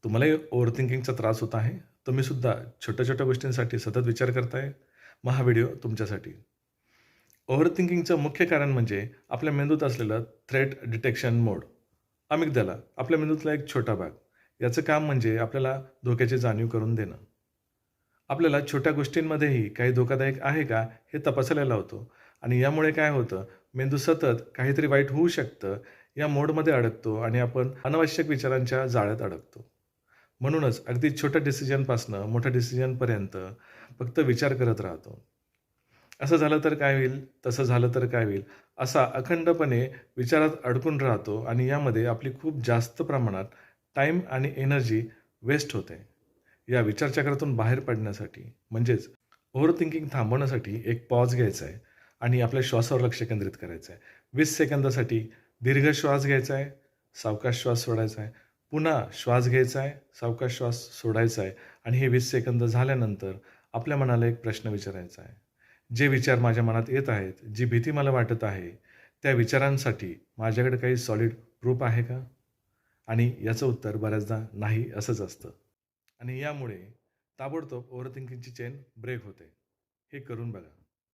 तुम्हालाही ओव्हरथिंकिंगचा त्रास होत आहे? तुम्हीसुद्धा छोट्या-छोट्या गोष्टींसाठी सतत विचार करताय? मग हा व्हिडिओ तुमच्यासाठी. ओव्हरथिंकिंगचं मुख्य कारण म्हणजे आपल्या मेंदूत असलेलं थ्रेट डिटेक्शन मोड. अमिगडाला आपल्या मेंदूतला एक छोटा भाग. याचं काम म्हणजे आपल्याला धोक्याची जाणीव करून देणं. आपल्याला छोट्या गोष्टींमध्येही काही धोकादायक आहे का हे तपासायला लावतो आणि यामुळे काय होतं, मेंदू सतत काहीतरी वाईट होऊ शकतं या मोडमध्ये अडकतो आणि आपण अनावश्यक विचारांच्या जाळ्यात अडकतो. म्हणूनच अगदी छोट्या डिसिजनपासनं मोठ्या डिसिजनपर्यंत फक्त विचार करत राहतो. असं झालं तर काय होईल? तसं झालं तर काय होईल? असा अखंडपणे विचारात अडकून राहतो आणि यामध्ये आपली खूप जास्त प्रमाणात टाईम आणि एनर्जी वेस्ट होते. या विचारचक्रातून बाहेर पडण्यासाठी म्हणजेच ओव्हर थिंकिंग थांबवण्यासाठी एक पॉज घ्यायचा आहे आणि आपल्या श्वासावर लक्ष केंद्रित करायचं आहे. 20 सेकंदासाठी दीर्घ श्वास घ्यायचा आहे, सावकाश श्वास सोडायचा आहे. पुन्हा श्वास घ्यायचा आहे, सावकाश श्वास सोडायचा आहे आणि हे 20 सेकंद झाल्यानंतर आपल्या मनाला एक प्रश्न विचारायचा आहे. जे विचार माझ्या मनात येत आहेत, जी भीती मला वाटत आहे, त्या विचारांसाठी माझ्याकडे काही सॉलिड प्रूफ आहे का? आणि याचं उत्तर बऱ्याचदा नाही असंच असतं. आणि यामुळे ताबडतोब ओव्हरथिंकिंगची चेन ब्रेक होते. हे करून बघा.